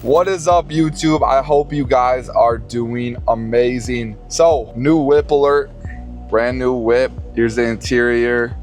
What is up, YouTube? I hope you guys are doing amazing. So, new whip alert, brand new whip. Here's the interior.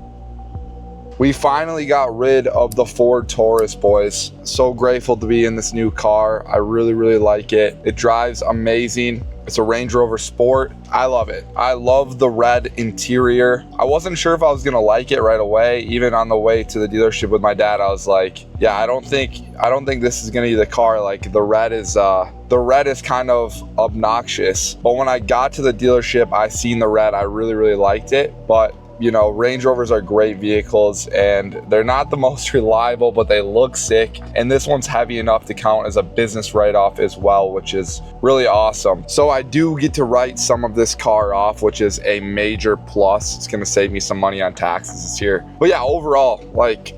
We finally got rid of the Ford Taurus, boys. So grateful to be in this new car. I really like it. It drives amazing. It's a Range Rover Sport. I love it. I love the red interior. I wasn't sure if I was gonna like it right away. Even on the way to the dealership with my dad, I was like, yeah, I don't think this is gonna be the car. Like the red is kind of obnoxious. But when I got to the dealership, I seen the red. I really liked it. But you know, Range Rovers are great vehicles and they're not the most reliable, but they look sick. And this one's heavy enough to count as a business write-off as well, which is really awesome. So I do get to write some of this car off, which is a major plus. It's gonna save me some money on taxes this year. But yeah, overall, like,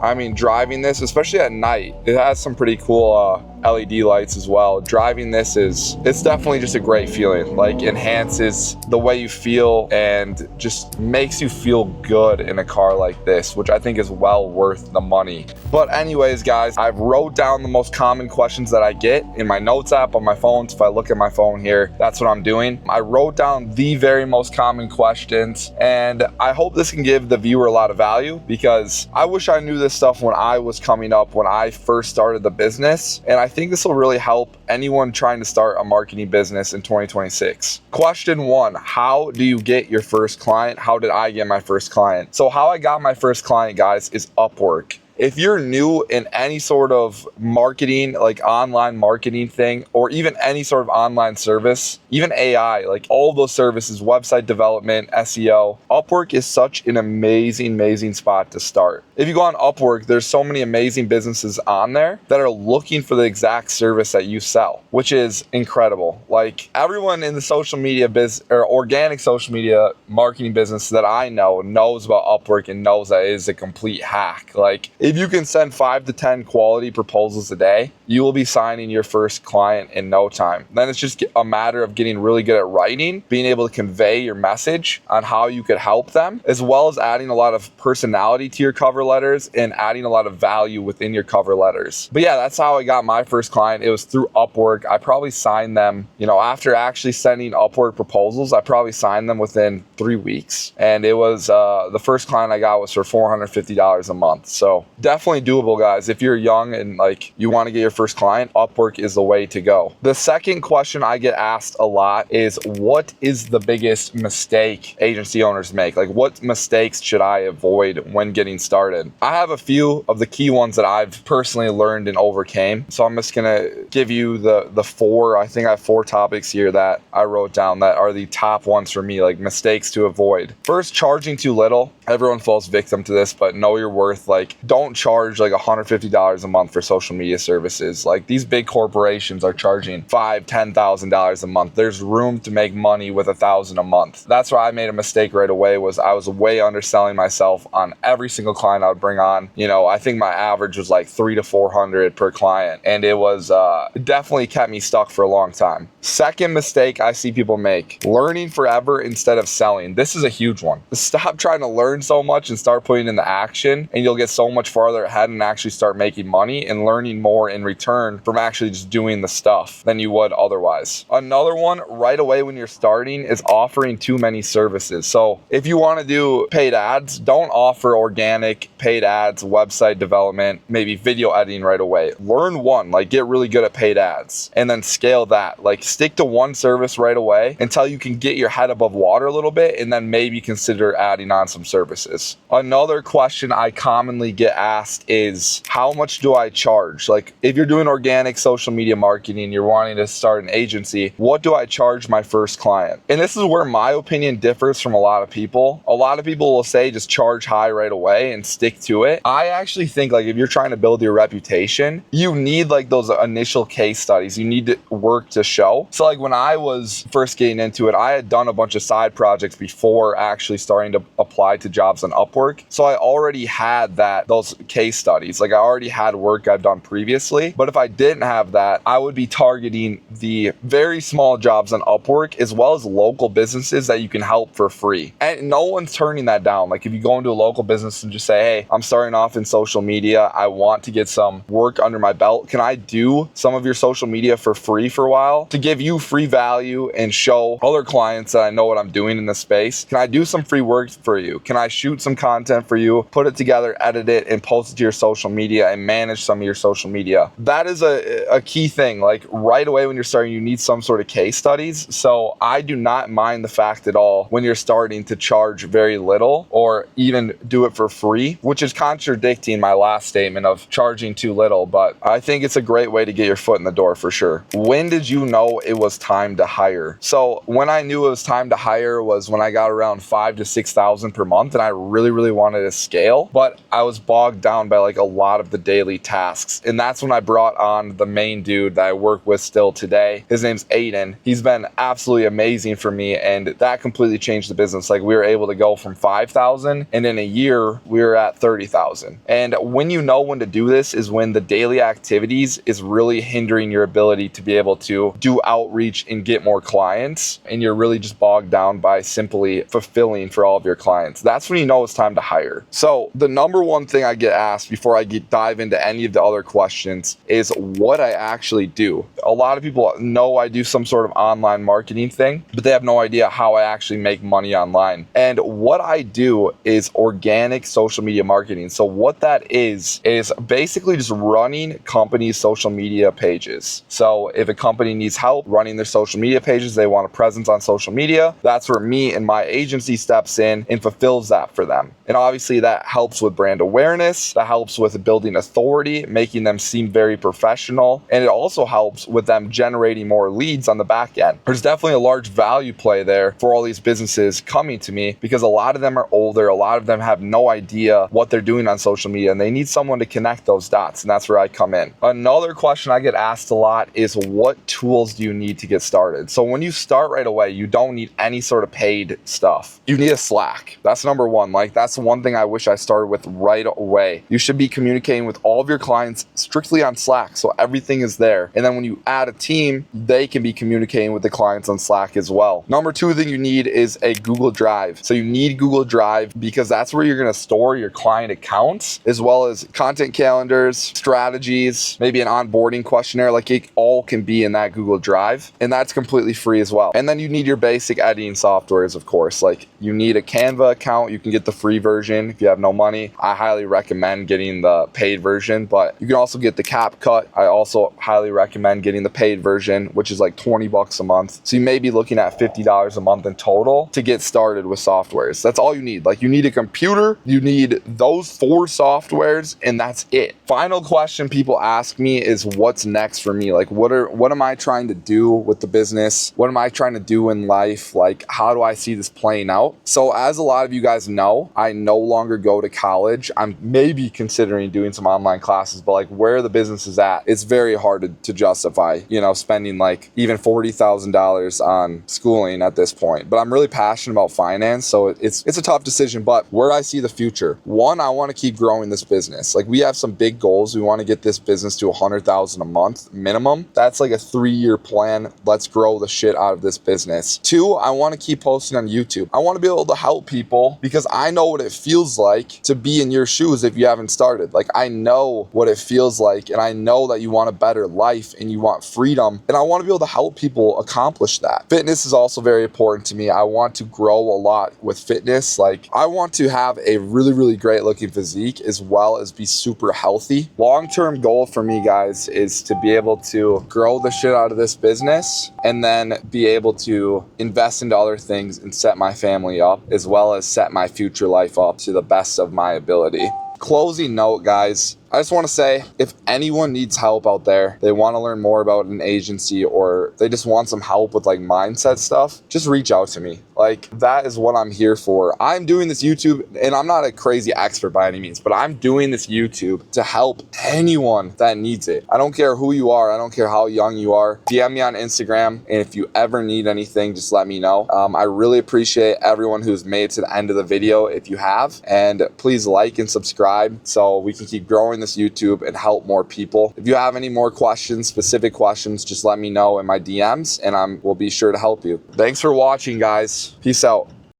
I mean, driving this, especially at night, it has some pretty cool LED lights as well. Driving this it's definitely just a great feeling. Like, enhances the way you feel and just makes you feel good in a car like this, which I think is well worth the money. But anyways, guys, I've wrote down the most common questions that I get in my notes app on my phone. So if I look at my phone here, that's what I'm doing. I wrote down the very most common questions, and I hope this can give the viewer a lot of value, because I wish I knew this stuff when I was coming up, when I first started the business. And I think this will really help anyone trying to start a marketing business in 2026. Question 1, how do you get your first client? How did I get my first client? So how I got my first client, guys, is Upwork. If you're new in any sort of marketing, like online marketing thing, or even any sort of online service, even AI, like all those services, website development, SEO, Upwork is such an amazing spot to start. If you go on Upwork, there's so many amazing businesses on there that are looking for the exact service that you sell, which is incredible. Like, everyone in the social media business or organic social media marketing business that I know knows about Upwork and knows that it is a complete hack. Like, if you can send 5 to 10 quality proposals a day, you will be signing your first client in no time. Then it's just a matter of getting really good at writing, being able to convey your message on how you could help them, as well as adding a lot of personality to your cover letters and adding a lot of value within your cover letters. But yeah, that's how I got my first client. It was through Upwork. I probably signed them, you know, after actually sending Upwork proposals, I probably signed them within 3 weeks. And it was, the first client I got was for $450 a month. So definitely doable, guys. If you're young and like you want to get your first client, Upwork is the way to go. The second question I get asked a lot is, what is the biggest mistake agency owners make? Like, what mistakes should I avoid when getting started? I have a few of the key ones that I've personally learned and overcame. So I'm just gonna give you the 4. I think I have 4 topics here that I wrote down that are the top ones for me, like mistakes to avoid. First, charging too little. Everyone falls victim to this, but know your worth. Like, don't charge like $150 a month for social media services. Like, these big corporations are charging $5,000-$10,000 a month. There's room to make money with $1,000 a month. That's why I made a mistake right away. Was I was way underselling myself on every single client I would bring on. You know, I think my average was like $300 to $400 per client, and it was it definitely kept me stuck for a long time. Second mistake I see people make: learning forever instead of selling. This is a huge one. Stop trying to learn so much and start putting in the action, and you'll get so much farther ahead and actually start making money and learning more in return from actually just doing the stuff than you would otherwise. Another one right away when you're starting is offering too many services. So if you want to do paid ads, don't offer organic, paid ads, website development, maybe video editing right away. Learn one, like get really good at paid ads, and then scale that. Like, stick to one service right away until you can get your head above water a little bit, and then maybe consider adding on some services. Another question I commonly get asked is, how much do I charge? Like, if you're doing organic social media marketing, you're wanting to start an agency, what do I charge my first client? And this is where my opinion differs from a lot of people. A lot of people will say just charge high right away and stick to it. I actually think, like, if you're trying to build your reputation, you need like those initial case studies. You need to work to show. So like when I was first getting into it, I had done a bunch of side projects before actually starting to apply to jobs on Upwork. So I already had those case studies. Like I already had work I've done previously, but if I didn't have that, I would be targeting the very small jobs on Upwork as well as local businesses that you can help for free. And no one's turning that down. Like if you go into a local business and just say, hey, I'm starting off in social media, I want to get some work under my belt. Can I do some of your social media for free for a while to give you free value and show other clients that I know what I'm doing in this space? Can I do some free work for you? Can I shoot some content for you, put it together, edit it, and post it to your social media and manage some of your social media? That is a key thing. Like right away when you're starting, you need some sort of case studies. So I do not mind the fact at all when you're starting to charge very little or even do it for free, which is contradicting my last statement of charging too little. But I think it's a great way to get your foot in the door for sure. When did you know it was time to hire? So when I knew it was time to hire was when I got around 5,000 to 6,000 per month and I really wanted to scale, but I was bogged down by like a lot of the daily tasks. And that's when I brought on the main dude that I work with still today. His name's Aiden. He's been absolutely amazing for me, and that completely changed the business. Like we were able to go from 5,000 and in a year we were at 30,000. And when you know when to do this is when the daily activities is really hindering your ability to be able to do outreach and get more clients, and you're really just bogged down by simply fulfilling for all of your clients. That's when you know it's time to hire. So the number one thing I get asked before I dive into any of the other questions is what I actually do. A lot of people know I do some sort of online marketing thing, but they have no idea how I actually make money online. And what I do is organic social media marketing. So what that is basically just running companies' social media pages. So if a company needs help running their social media pages, they want a presence on social media, that's where me and my agency steps in and fulfills that for them. And obviously that helps with brand awareness, that helps with building authority, making them seem very professional, and it also helps with them generating more leads on the back end. There's definitely a large value play there for all these businesses coming to me because a lot of them are older, a lot of them have no idea what they're doing on social media, and they need someone to connect those dots, and that's where I come in. Another question I get asked a lot is what tools do you need to get started? So when you start right away, you don't need any sort of paid stuff. You need a Slack. That's number one. Like that's the one thing I wish I started with right away. You should be communicating with all of your clients strictly on Slack, so everything is there. And then when you add a team, they can be communicating with the clients on Slack as well. Number two thing you need is a Google Drive. So you need Google Drive because that's where you're going to store your client accounts as well as content calendars, strategies, maybe an onboarding questionnaire. Like it all can be in that Google Drive, and that's completely free as well. And then you need your basic editing softwares, of course. Like you need a Canva account. You can get the free version if you have no money. I highly recommend getting the paid version, but you can also get the CapCut. I also highly recommend getting the paid version, which is like $20 a month. So you may be looking at $50 a month in total to get started with softwares. That's all you need. Like you need a computer, you need those 4 softwares, and that's it. Final question people ask me is what's next for me? Like what am I trying to do with the business? What am I trying to do in life? Like how do I see this playing out? So as a lot of you guys know, I no longer go to college. I'm maybe considering doing some online classes, but like where the business is at, it's very hard to justify, spending like even $40,000 on schooling at this point. But I'm really passionate about finance, so it's a tough decision. But where I see the future, one, I want to keep growing this business. Like we have some big goals. We want to get this business to 100,000 a month minimum. That's like a 3-year plan. Let's grow the shit out of this business. 2, I want to keep posting on YouTube. I want to be able to help people because I know what it feels like to be in your shoes if you haven't started. Like I know what it feels like, and I know that you want a better life and you want freedom, and I want to be able to help people accomplish that. Fitness is also very important to me. I want to grow a lot with fitness. Like I want to have a really great looking physique as well as be super healthy. Long-term goal for me, guys, is to be able to grow the shit out of this business and then be able to invest into other things and set my family up as well as set my future life up to the best of my ability. Closing note, guys, I just want to say, if anyone needs help out there, they want to learn more about an agency, or they just want some help with like mindset stuff, just reach out to me. Like, that is what I'm here for. I'm doing this YouTube, and I'm not a crazy expert by any means, but I'm doing this YouTube to help anyone that needs it. I don't care who you are. I don't care how young you are. DM me on Instagram, and if you ever need anything, just let me know. I really appreciate everyone who's made it to the end of the video, if you have, and please like and subscribe so we can keep growing this YouTube and help more people. If you have any more questions, specific questions, just let me know in my DMs, and will be sure to help you. Thanks for watching, guys. Peace out.